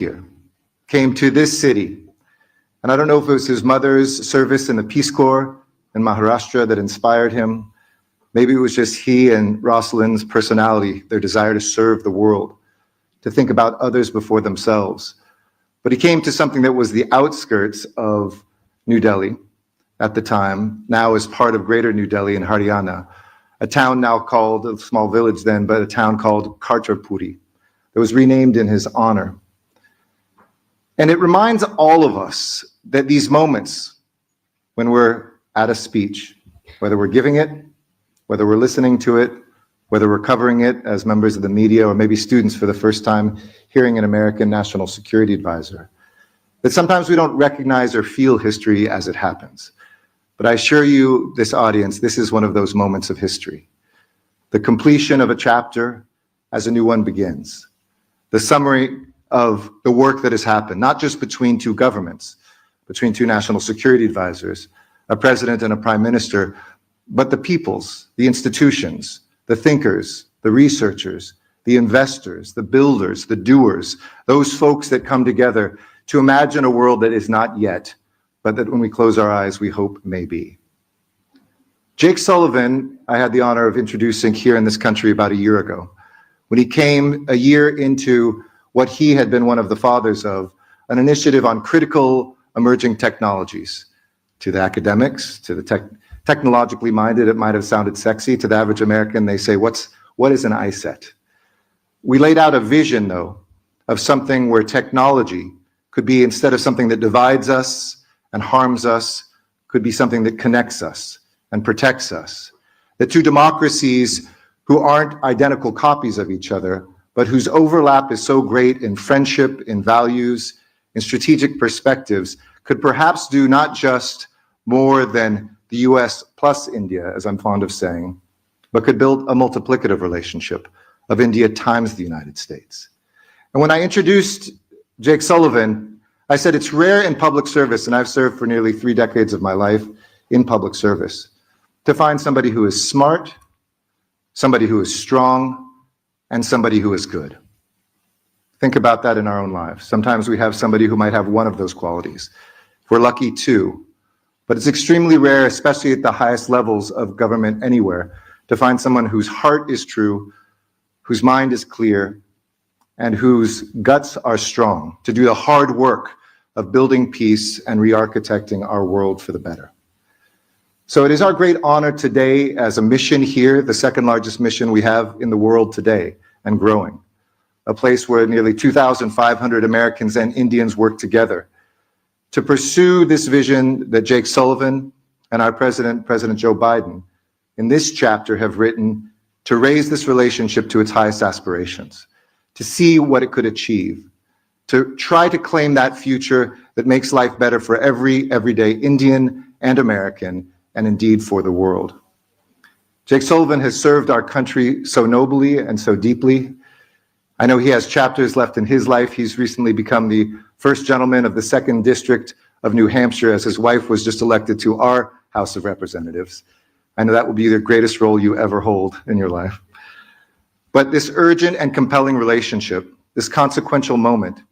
here, came to this city. And I don't know if it was his mother's service in the Peace Corps in Maharashtra that inspired him. Maybe it was just he and Rosalind's personality, their desire to serve the world, to think about others before themselves. But he came to something that was the outskirts of New Delhi at the time, now is part of Greater New Delhi in Haryana, a town now called, a small village then, but a town called Khartarpuri, that was renamed in his honor. And it reminds all of us that these moments when we're at a speech, whether we're giving it, whether we're listening to it, whether we're covering it as members of the media or maybe students for the first time hearing an American national security advisor, that sometimes we don't recognize or feel history as it happens. But I assure you, this audience, this is one of those moments of history. The completion of a chapter as a new one begins. The summary of the work that has happened, not just between two governments, between two national security advisors, a president and a prime minister, but the peoples, the institutions, the thinkers, the researchers, the investors, the builders, the doers, those folks that come together to imagine a world that is not yet, but that when we close our eyes, we hope may be. Jake Sullivan, I had the honor of introducing here in this country about a year ago, when he came a year into what he had been one of the fathers of, an initiative on critical emerging technologies. To the academics, to the technologically minded, it might have sounded sexy. To the average American, they say, what is an ISET? We laid out a vision, though, of something where technology could be, instead of something that divides us and harms us, could be something that connects us and protects us. That two democracies who aren't identical copies of each other, but whose overlap is so great in friendship, in values, in strategic perspectives, could perhaps do not just more than the US plus India, as I'm fond of saying, but could build a multiplicative relationship of India times the United States. And when I introduced Jake Sullivan, I said it's rare in public service, and I've served for nearly 3 decades of my life in public service, to find somebody who is smart, somebody who is strong, and somebody who is good. Think about that in our own lives. Sometimes we have somebody who might have one of those qualities. We're lucky too, but it's extremely rare, especially at the highest levels of government anywhere, to find someone whose heart is true, whose mind is clear, and whose guts are strong to do the hard work of building peace and re-architecting our world for the better. So it is our great honor today as a mission here, the second largest mission we have in the world today and growing, a place where nearly 2,500 Americans and Indians work together to pursue this vision that Jake Sullivan and our President Joe Biden, in this chapter have written to raise this relationship to its highest aspirations, to see what it could achieve, to try to claim that future that makes life better for every everyday Indian and American, and indeed for the world. Jake Sullivan has served our country so nobly and so deeply. I know he has chapters left in his life. He's recently become the first gentleman of the 2nd District of New Hampshire, as his wife was just elected to our House of Representatives. I know that will be the greatest role you ever hold in your life. But this urgent and compelling relationship, this consequential moment,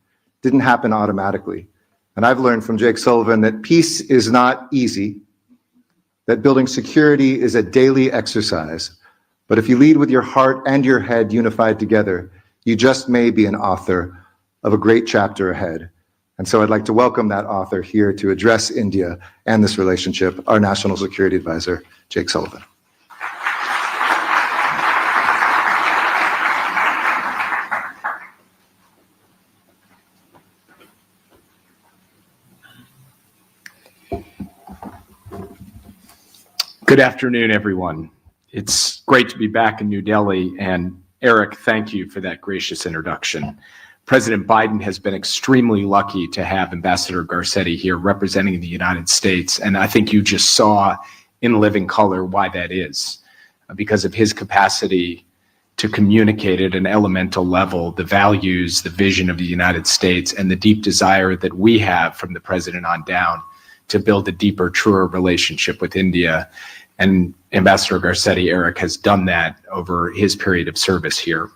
didn't happen automatically. And I've learned from Jake Sullivan that peace is not easy, that building security is a daily exercise. But if you lead with your heart and your head unified together, you just may be an author of a great chapter ahead. And so I'd like to welcome that author here to address India and this relationship, our National Security Advisor, Jake Sullivan. Good afternoon, everyone. It's great to be back in New Delhi, and Eric, thank you for that gracious introduction. President Biden has been extremely lucky to have Ambassador Garcetti here representing the United States, and I think you just saw in living color why that is, because of his capacity to communicate at an elemental level the values, the vision of the United States, and the deep desire that we have from the president on down to build a deeper, truer relationship with India. And Ambassador Garcetti, Eric, has done that over his period of service here.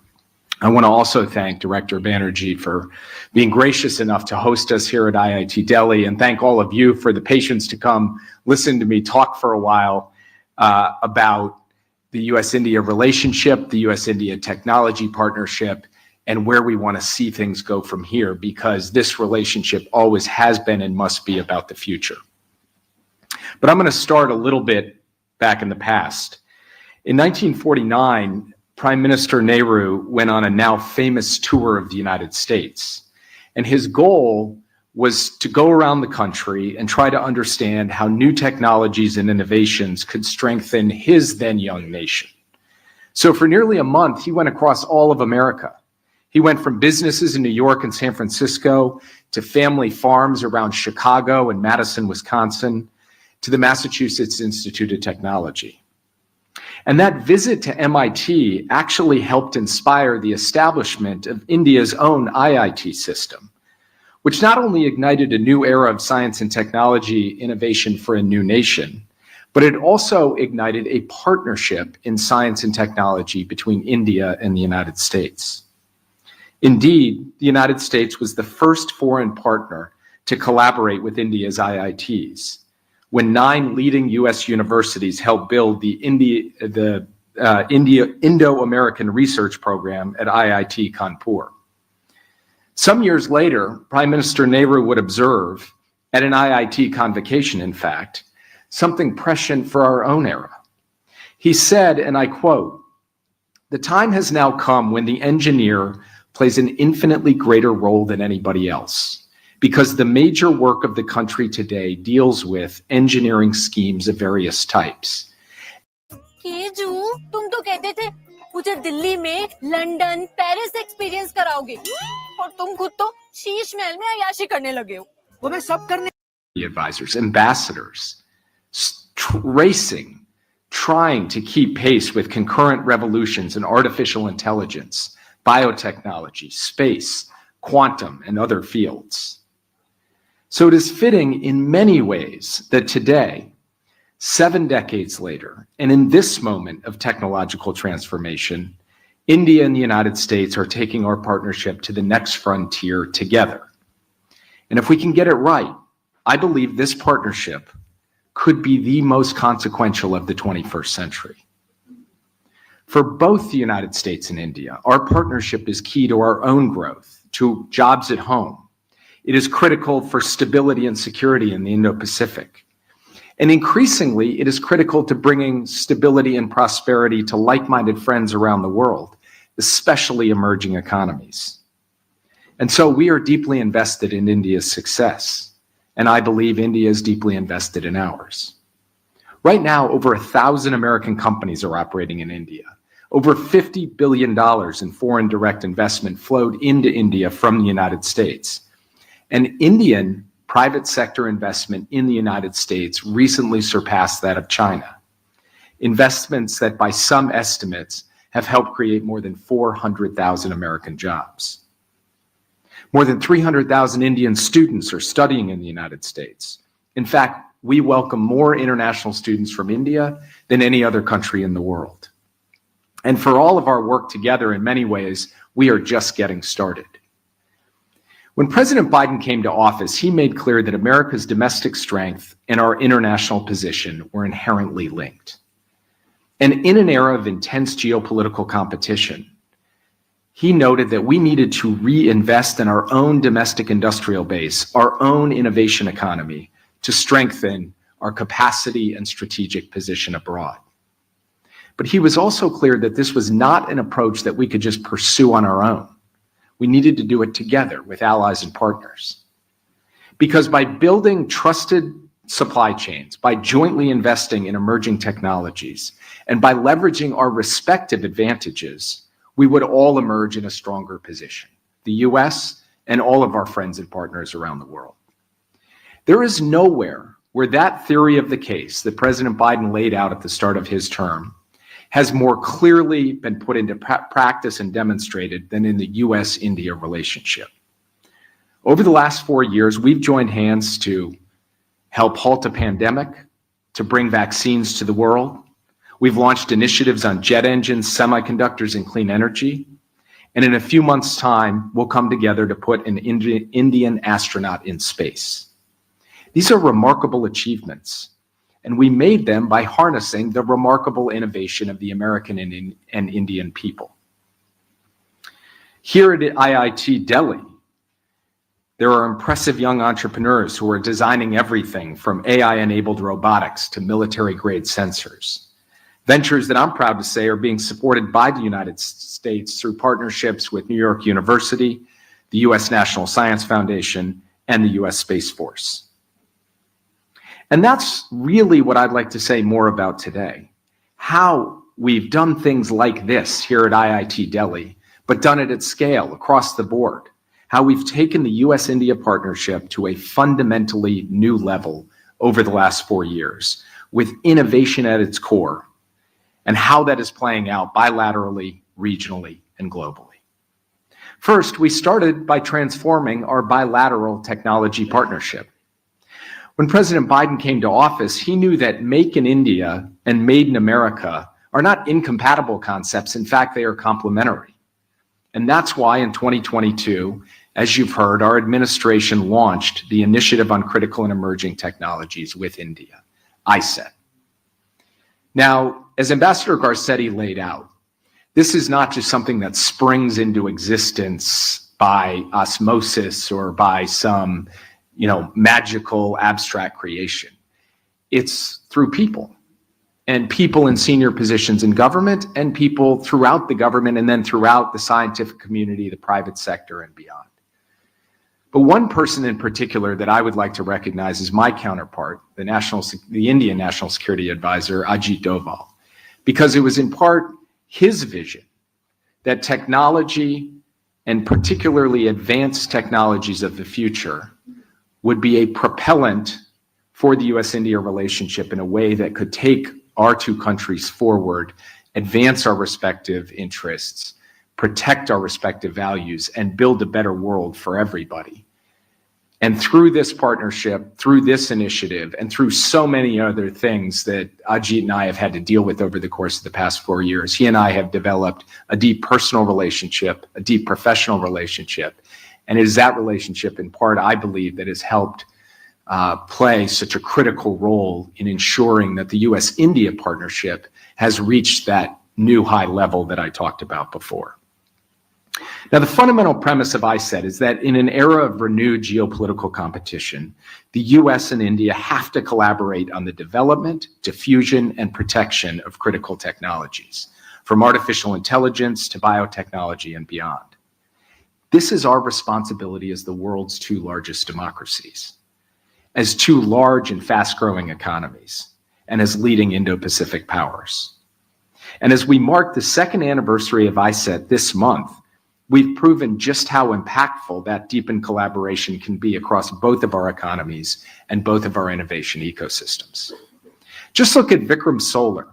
I want to also thank Director Banerjee for being gracious enough to host us here at IIT-Delhi, and thank all of you for the patience to come listen to me talk for a while about the U.S.-India relationship, the U.S.-India technology partnership, and where we want to see things go from here, because this relationship always has been and must be about the future. But I'm going to start a little bit back in the past. In 1949, Prime Minister Nehru went on a now famous tour of the United States, and his goal was to go around the country and try to understand how new technologies and innovations could strengthen his then young nation. So for nearly a month, he went across all of America. He went from businesses in New York and San Francisco to family farms around Chicago and Madison, Wisconsin, to the Massachusetts Institute of Technology. And that visit to MIT actually helped inspire the establishment of India's own IIT system, which not only ignited a new era of science and technology innovation for a new nation, but it also ignited a partnership in science and technology between India and the United States. Indeed, the United States was the first foreign partner to collaborate with India's IITs, when 9 leading U.S. universities helped build the Indo-American Research Program at IIT Kanpur. Some years later, Prime Minister Nehru would observe, at an IIT convocation in fact, something prescient for our own era. He said, and I quote, "The time has now come when the engineer plays an infinitely greater role than anybody else, because the major work of the country today deals with engineering schemes of various types." केजू, तुम तो कहते थे मुझे दिल्ली में London, Paris experience कराओगे, और तुम खुद तो शीश महल में अय्याशी करने लगे हो। वो मैं सब करने Advisors, ambassadors, racing, trying to keep pace with concurrent revolutions in artificial intelligence, biotechnology, space, quantum, and other fields. So it is fitting in many ways that today, 7 decades later, and in this moment of technological transformation, India and the United States are taking our partnership to the next frontier together. And if we can get it right, I believe this partnership could be the most consequential of the 21st century. For both the United States and India, our partnership is key to our own growth, to jobs at home. It is critical for stability and security in the Indo-Pacific. And increasingly, it is critical to bringing stability and prosperity to like-minded friends around the world, especially emerging economies. And so we are deeply invested in India's success, and I believe India is deeply invested in ours. Right now, over 1,000 American companies are operating in India. Over $50 billion in foreign direct investment flowed into India from the United States. And Indian private sector investment in the United States recently surpassed that of China. Investments that by some estimates have helped create more than 400,000 American jobs. More than 300,000 Indian students are studying in the United States. In fact, we welcome more international students from India than any other country in the world. And for all of our work together, in many ways, we are just getting started. When President Biden came to office, he made clear that America's domestic strength and our international position were inherently linked. And in an era of intense geopolitical competition, he noted that we needed to reinvest in our own domestic industrial base, our own innovation economy, to strengthen our capacity and strategic position abroad. But he was also clear that this was not an approach that we could just pursue on our own. We needed to do it together with allies and partners. Because by building trusted supply chains, by jointly investing in emerging technologies, and by leveraging our respective advantages, we would all emerge in a stronger position, the US and all of our friends and partners around the world. There is nowhere where that theory of the case that President Biden laid out at the start of his term has more clearly been put into practice and demonstrated than in the US-India relationship. Over the last 4 years, we've joined hands to help halt a pandemic, to bring vaccines to the world. We've launched initiatives on jet engines, semiconductors, and clean energy. And in a few months' time, we'll come together to put an Indian astronaut in space. These are remarkable achievements, and we made them by harnessing the remarkable innovation of the American and Indian people. Here at IIT-Delhi, there are impressive young entrepreneurs who are designing everything from AI-enabled robotics to military-grade sensors. Ventures that I'm proud to say are being supported by the United States through partnerships with New York University, the U.S. National Science Foundation, and the U.S. Space Force. And that's really what I'd like to say more about today. How we've done things like this here at IIT-Delhi, but done it at scale across the board. How we've taken the US-India partnership to a fundamentally new level over the last 4 years, with innovation at its core, and how that is playing out bilaterally, regionally, and globally. First, we started by transforming our bilateral technology partnership. When President Biden came to office, he knew that Make in India and Made in America are not incompatible concepts. In fact, they are complementary. And that's why in 2022, as you've heard, our administration launched the Initiative on Critical and Emerging Technologies with India, ICET. Now, as Ambassador Garcetti laid out, this is not just something that springs into existence by osmosis or by some, magical abstract creation. It's through people, and people in senior positions in government, and people throughout the government, and then throughout the scientific community, the private sector, and beyond. But one person in particular that I would like to recognize is my counterpart, the Indian National Security Advisor, Ajit Doval, because it was in part his vision that technology, and particularly advanced technologies of the future, would be a propellant for the US-India relationship in a way that could take our two countries forward, advance our respective interests, protect our respective values, and build a better world for everybody. And through this partnership, through this initiative, and through so many other things that Ajit and I have had to deal with over the course of the past 4 years, he and I have developed a deep personal relationship, a deep professional relationship. And it is that relationship, in part, I believe, that has helped play such a critical role in ensuring that the US-India partnership has reached that new high level that I talked about before. Now, the fundamental premise of ICET is that in an era of renewed geopolitical competition, the US and India have to collaborate on the development, diffusion, and protection of critical technologies, from artificial intelligence to biotechnology and beyond. This is our responsibility as the world's two largest democracies, as two large and fast-growing economies, and as leading Indo-Pacific powers. And as we mark the second anniversary of ICET this month, we've proven just how impactful that deepened collaboration can be across both of our economies and both of our innovation ecosystems. Just look at Vikram Solar,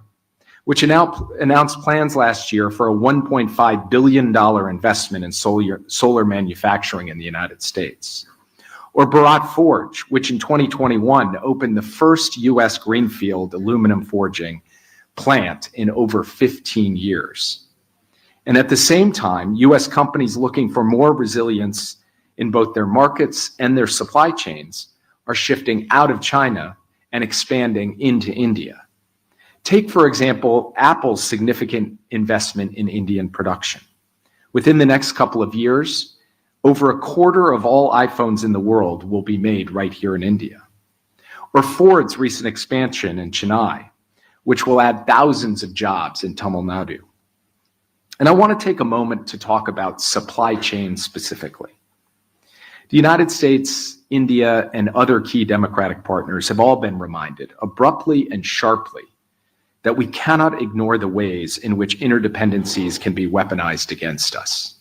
which announced plans last year for a $1.5 billion investment in solar manufacturing in the United States. Or Bharat Forge, which in 2021 opened the first US greenfield aluminum forging plant in over 15 years. And at the same time, US companies looking for more resilience in both their markets and their supply chains are shifting out of China and expanding into India. Take, for example, Apple's significant investment in Indian production. Within the next couple of years, over a quarter of all iPhones in the world will be made right here in India. Or Ford's recent expansion in Chennai, which will add thousands of jobs in Tamil Nadu. And I want to take a moment to talk about supply chain specifically. The United States, India, and other key democratic partners have all been reminded, abruptly and sharply, that we cannot ignore the ways in which interdependencies can be weaponized against us.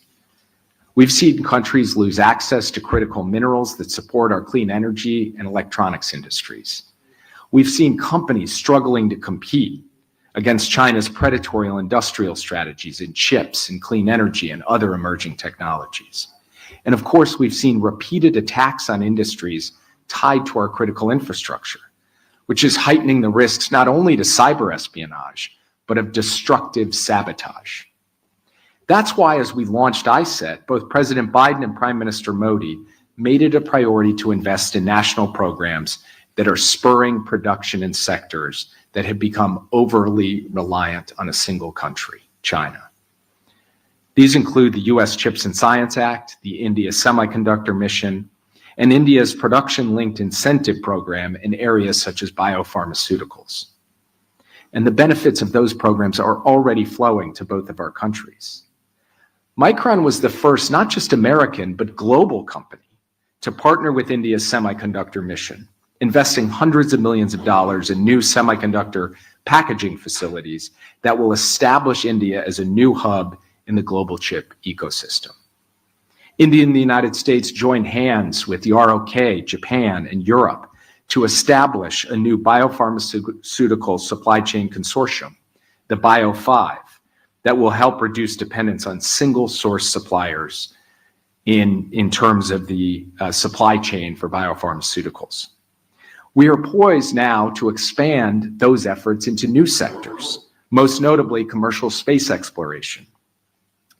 We've seen countries lose access to critical minerals that support our clean energy and electronics industries. We've seen companies struggling to compete against China's predatory industrial strategies in chips and clean energy and other emerging technologies. And of course, we've seen repeated attacks on industries tied to our critical infrastructure, which is heightening the risks not only to cyber espionage, but of destructive sabotage. That's why, as we launched ISET, both President Biden and Prime Minister Modi made it a priority to invest in national programs that are spurring production in sectors that have become overly reliant on a single country, China. These include the U.S. CHIPS and Science Act, the India Semiconductor Mission, and India's production-linked incentive program in areas such as biopharmaceuticals. And the benefits of those programs are already flowing to both of our countries. Micron was the first, not just American, but global company to partner with India's semiconductor mission, investing hundreds of millions of dollars in new semiconductor packaging facilities that will establish India as a new hub in the global chip ecosystem. India and the United States joined hands with the ROK, Japan, and Europe to establish a new biopharmaceutical supply chain consortium, the Bio5, that will help reduce dependence on single-source suppliers in terms of the supply chain for biopharmaceuticals. We are poised now to expand those efforts into new sectors, most notably commercial space exploration.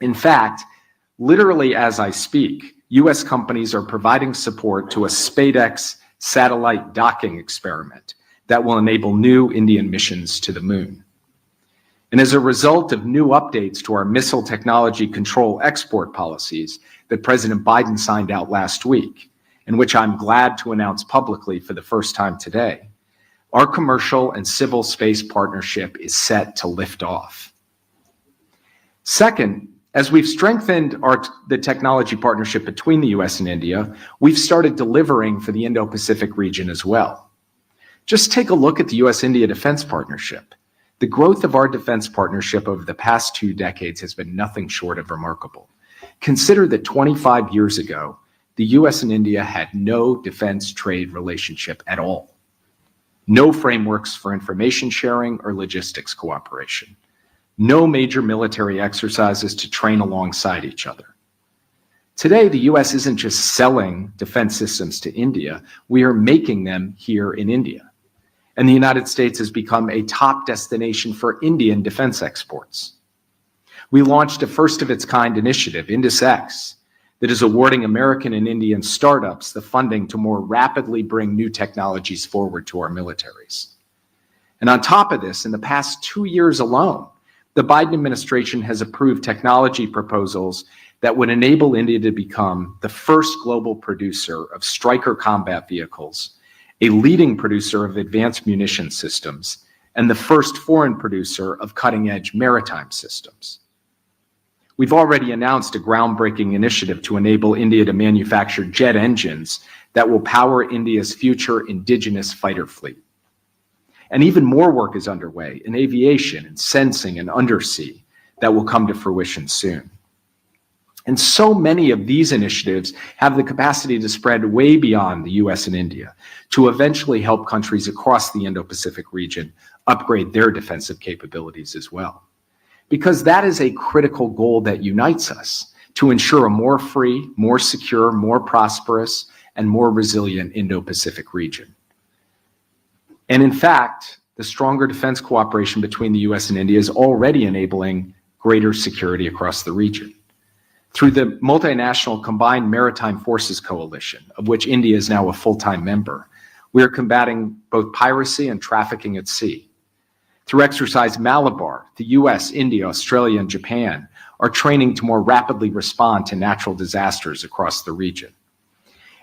In fact, literally as I speak, U.S. companies are providing support to a SpaceX satellite docking experiment that will enable new Indian missions to the moon. And as a result of new updates to our missile technology control export policies that President Biden signed out last week, and which I'm glad to announce publicly for the first time today, our commercial and civil space partnership is set to lift off. Second, as we've strengthened the technology partnership between the U.S. and India, we've started delivering for the Indo-Pacific region as well. Just take a look at the U.S.-India defense partnership. The growth of our defense partnership over the past 2 decades has been nothing short of remarkable. Consider that 25 years ago, the U.S. and India had no defense trade relationship at all. No frameworks for information sharing or logistics cooperation. No major military exercises to train alongside each other. Today, the U.S. isn't just selling defense systems to India, we are making them here in India. And the United States has become a top destination for Indian defense exports. We launched a first-of-its-kind initiative, IndusX, that is awarding American and Indian startups the funding to more rapidly bring new technologies forward to our militaries. And on top of this, in the past 2 years alone, the Biden administration has approved technology proposals that would enable India to become the first global producer of Stryker combat vehicles, a leading producer of advanced munition systems, and the first foreign producer of cutting-edge maritime systems. We've already announced a groundbreaking initiative to enable India to manufacture jet engines that will power India's future indigenous fighter fleet. And even more work is underway in aviation and sensing and undersea that will come to fruition soon. And so many of these initiatives have the capacity to spread way beyond the US and India to eventually help countries across the Indo-Pacific region upgrade their defensive capabilities as well. Because that is a critical goal that unites us to ensure a more free, more secure, more prosperous, and more resilient Indo-Pacific region. And in fact, the stronger defense cooperation between the US and India is already enabling greater security across the region. Through the multinational Combined Maritime Forces Coalition, of which India is now a full-time member, we are combating both piracy and trafficking at sea. Through Exercise Malabar, the US, India, Australia, and Japan are training to more rapidly respond to natural disasters across the region.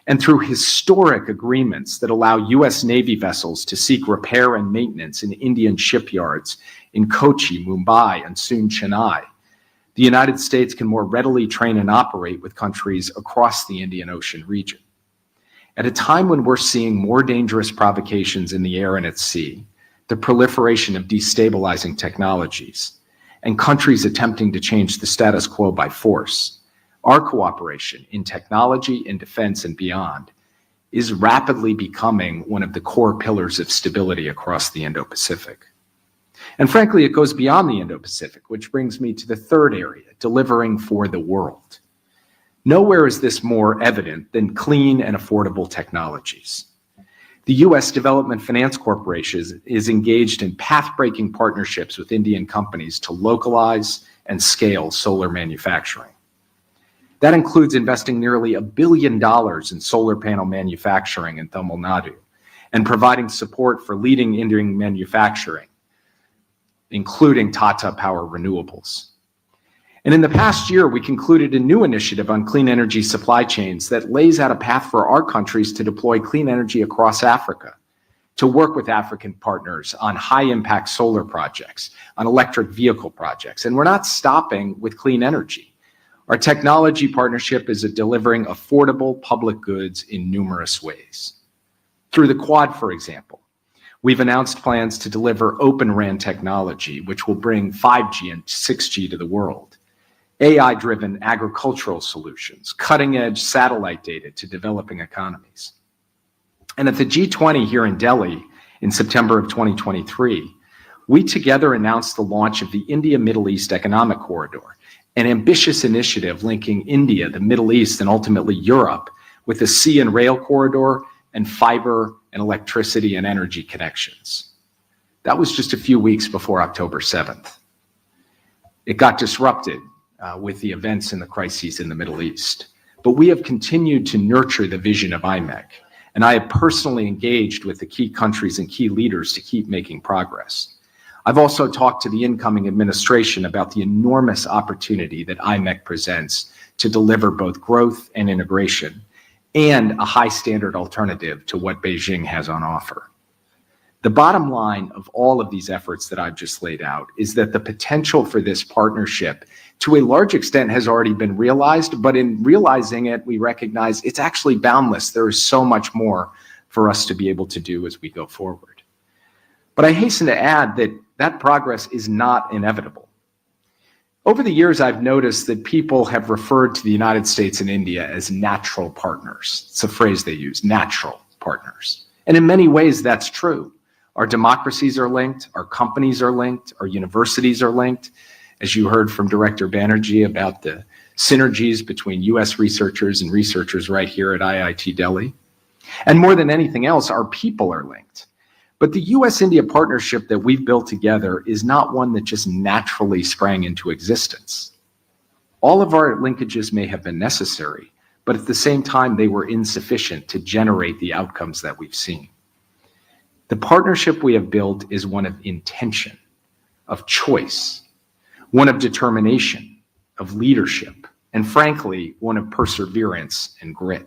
And through historic agreements that allow US Navy vessels to seek repair and maintenance in Indian shipyards in Kochi, Mumbai, and soon Chennai, the United States can more readily train and operate with countries across the Indian Ocean region. At a time when we're seeing more dangerous provocations in the air and at sea, the proliferation of destabilizing technologies, and countries attempting to change the status quo by force, our cooperation in technology, in defense, and beyond is rapidly becoming one of the core pillars of stability across the Indo-Pacific. And frankly, it goes beyond the Indo-Pacific, which brings me to the third area, delivering for the world. Nowhere is this more evident than clean and affordable technologies. The U.S. Development Finance Corporation is engaged in path-breaking partnerships with Indian companies to localize, and scale solar manufacturing. That includes investing nearly $1 billion in solar panel manufacturing in Tamil Nadu and providing support for leading Indian manufacturing, including Tata Power Renewables. And in the past year, we concluded a new initiative on clean energy supply chains that lays out a path for our countries to deploy clean energy across Africa, to work with African partners on high-impact solar projects, on electric vehicle projects. And we're not stopping with clean energy. Our technology partnership is delivering affordable public goods in numerous ways. Through the Quad, for example, we've announced plans to deliver Open RAN technology, which will bring 5G and 6G to the world, AI-driven agricultural solutions, cutting-edge satellite data to developing economies. And at the G20 here in Delhi in September of 2023, we together announced the launch of the India-Middle East Economic Corridor, an ambitious initiative linking India, the Middle East, and ultimately Europe with a sea and rail corridor and fiber and electricity and energy connections. That was just a few weeks before October 7th. It got disrupted with the events and the crises in the Middle East. But we have continued to nurture the vision of IMEC, and I have personally engaged with the key countries and key leaders to keep making progress. I've also talked to the incoming administration about the enormous opportunity that IMEC presents to deliver both growth and integration, and a high standard alternative to what Beijing has on offer. The bottom line of all of these efforts that I've just laid out is that the potential for this partnership to a large extent has already been realized, but in realizing it, we recognize it's actually boundless. There is so much more for us to be able to do as we go forward. But I hasten to add that that progress is not inevitable. Over the years, I've noticed that people have referred to the United States and India as natural partners. It's a phrase they use, natural partners. And in many ways, that's true. Our democracies are linked, our companies are linked, our universities are linked. As you heard from Director Banerjee about the synergies between US researchers and researchers right here at IIT-Delhi. And more than anything else, our people are linked. But the US-India partnership that we've built together is not one that just naturally sprang into existence. All of our linkages may have been necessary, but at the same time, they were insufficient to generate the outcomes that we've seen. The partnership we have built is one of intention, of choice, one of determination, of leadership, and frankly, one of perseverance and grit.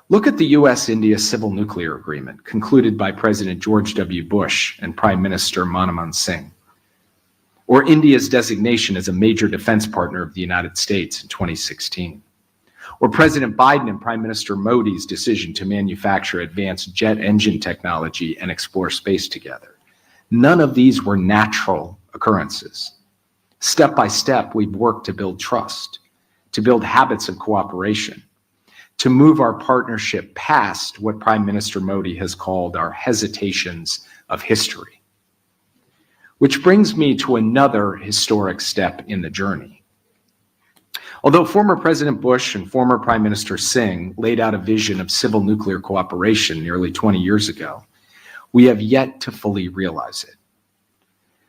Look at the US-India Civil Nuclear Agreement concluded by President George W. Bush and Prime Minister Manmohan Singh, or India's designation as a major defense partner of the United States in 2016, or President Biden and Prime Minister Modi's decision to manufacture advanced jet engine technology and explore space together. None of these were natural occurrences. Step by step, we've worked to build trust, to build habits of cooperation, to move our partnership past what Prime Minister Modi has called our hesitations of history. Which brings me to another historic step in the journey. Although former President Bush and former Prime Minister Singh laid out a vision of civil nuclear cooperation nearly 20 years ago, we have yet to fully realize it.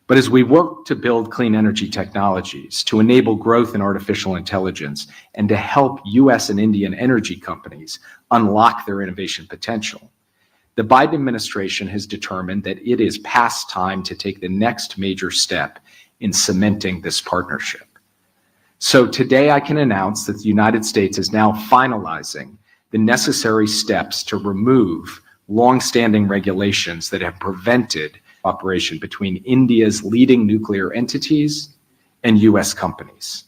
But as we work to build clean energy technologies, to enable growth in artificial intelligence, and to help US and Indian energy companies unlock their innovation potential, the Biden administration has determined that it is past time to take the next major step in cementing this partnership. So today I can announce that the United States is now finalizing the necessary steps to remove long-standing regulations that have prevented cooperation between India's leading nuclear entities and US companies.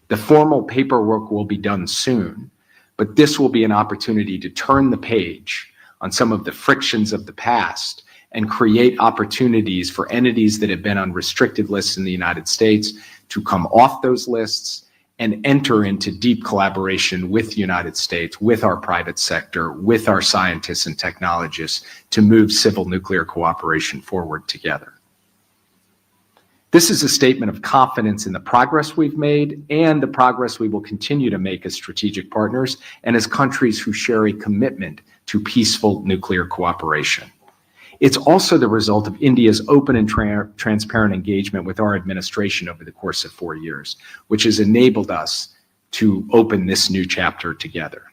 The formal paperwork will be done soon, but this will be an opportunity to turn the page on some of the frictions of the past and create opportunities for entities that have been on restricted lists in the United States to come off those lists and enter into deep collaboration with the United States, with our private sector, with our scientists and technologists to move civil nuclear cooperation forward together. This is a statement of confidence in the progress we've made and the progress we will continue to make as strategic partners and as countries who share a commitment to peaceful nuclear cooperation. It's also the result of India's open and transparent engagement with our administration over the course of 4 years, which has enabled us to open this new chapter together.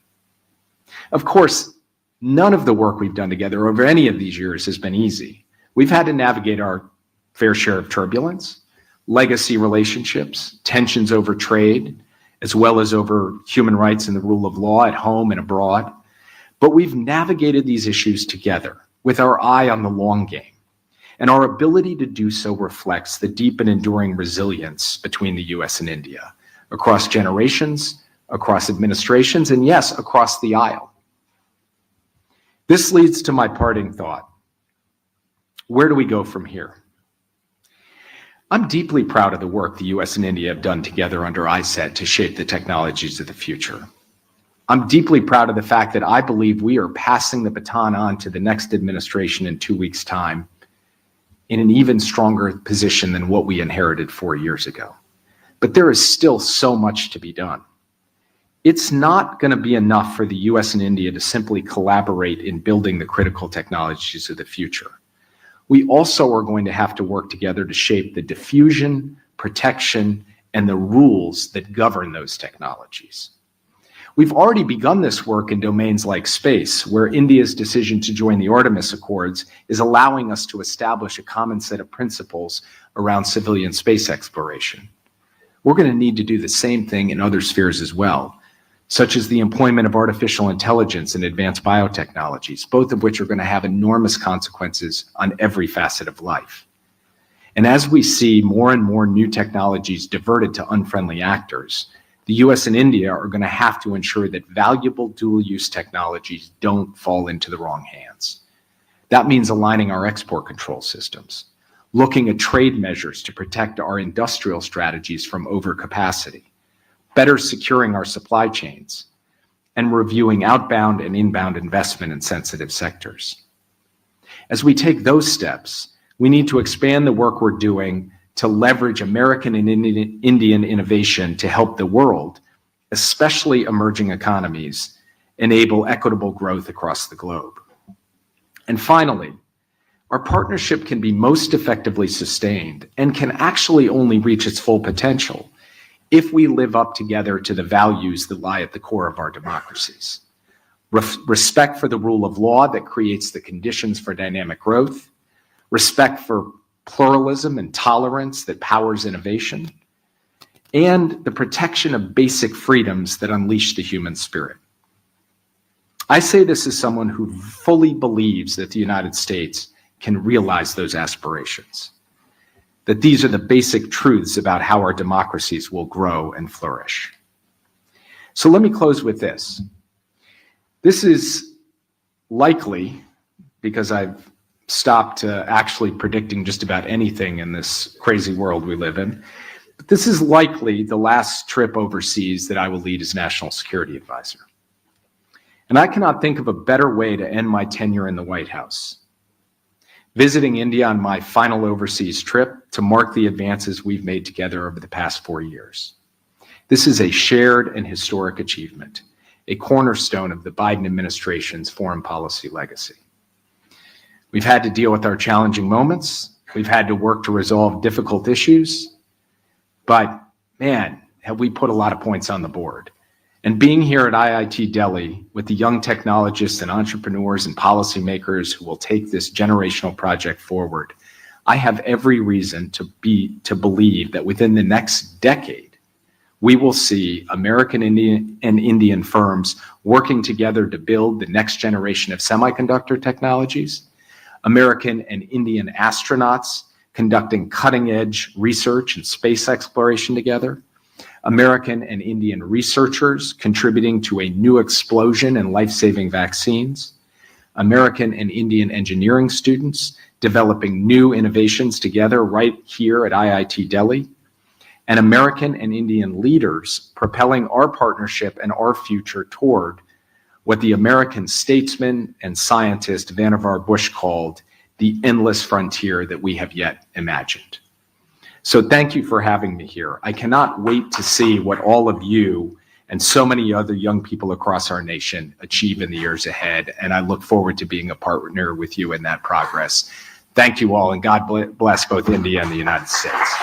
Of course, none of the work we've done together over any of these years has been easy. We've had to navigate our fair share of turbulence, legacy relationships, tensions over trade, as well as over human rights and the rule of law at home and abroad. But we've navigated these issues together with our eye on the long game. And our ability to do so reflects the deep and enduring resilience between the US and India, across generations, across administrations, and yes, across the aisle. This leads to my parting thought. Where do we go from here? I'm deeply proud of the work the US and India have done together under ISET to shape the technologies of the future. I'm deeply proud of the fact that I believe we are passing the baton on to the next administration in 2 weeks' time in an even stronger position than what we inherited 4 years ago. But there is still so much to be done. It's not going to be enough for the US and India to simply collaborate in building the critical technologies of the future. We also are going to have to work together to shape the diffusion, protection, and the rules that govern those technologies. We've already begun this work in domains like space, where India's decision to join the Artemis Accords is allowing us to establish a common set of principles around civilian space exploration. We're going to need to do the same thing in other spheres as well, such as the employment of artificial intelligence and advanced biotechnologies, both of which are going to have enormous consequences on every facet of life. And as we see more and more new technologies diverted to unfriendly actors, the US and India are going to have to ensure that valuable dual-use technologies don't fall into the wrong hands. That means aligning our export control systems, looking at trade measures to protect our industrial strategies from overcapacity, better securing our supply chains, and reviewing outbound and inbound investment in sensitive sectors. As we take those steps, we need to expand the work we're doing to leverage American and Indian innovation to help the world, especially emerging economies, enable equitable growth across the globe. And finally, our partnership can be most effectively sustained and can actually only reach its full potential if we live up together to the values that lie at the core of our democracies. Respect for the rule of law that creates the conditions for dynamic growth, respect for pluralism and tolerance that powers innovation, and the protection of basic freedoms that unleash the human spirit. I say this as someone who fully believes that the United States can realize those aspirations, that these are the basic truths about how our democracies will grow and flourish. So let me close with this. This is likely, because I've stopped actually predicting just about anything in this crazy world we live in, but this is likely the last trip overseas that I will lead as National Security Advisor. And I cannot think of a better way to end my tenure in the White House. Visiting India on my final overseas trip to mark the advances we've made together over the past 4 years. This is a shared and historic achievement, a cornerstone of the Biden administration's foreign policy legacy. We've had to deal with our challenging moments. We've had to work to resolve difficult issues. But man, have we put a lot of points on the board. And being here at IIT-Delhi with the young technologists and entrepreneurs and policymakers who will take this generational project forward, I have every reason to believe that within the next decade, we will see American and Indian firms working together to build the next generation of semiconductor technologies, American and Indian astronauts conducting cutting-edge research and space exploration together, American and Indian researchers contributing to a new explosion in life-saving vaccines, American and Indian engineering students developing new innovations together right here at IIT-Delhi, and American and Indian leaders propelling our partnership and our future toward what the American statesman and scientist Vannevar Bush called the endless frontier that we have yet imagined. So thank you for having me here. I cannot wait to see what all of you and so many other young people across our nation achieve in the years ahead. And I look forward to being a partner with you in that progress. Thank you all, and God bless both India and the United States.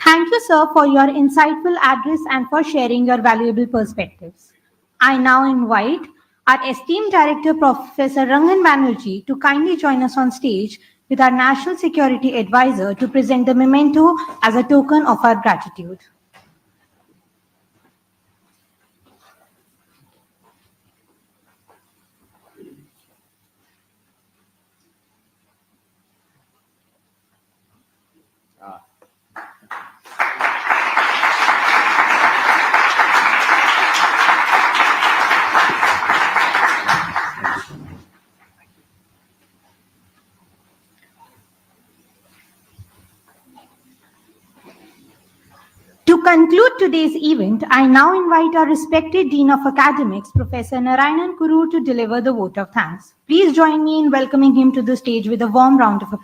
Thank you, sir, for your insightful address and for sharing your valuable perspectives. I now invite our esteemed Director, Professor Rangan Banerjee, to kindly join us on stage with our National Security Advisor to present the memento as a token of our gratitude. To conclude today's event, I now invite our respected Dean of Academics, Professor Narayanan Kuru, to deliver the vote of thanks. Please join me in welcoming him to the stage with a warm round of applause.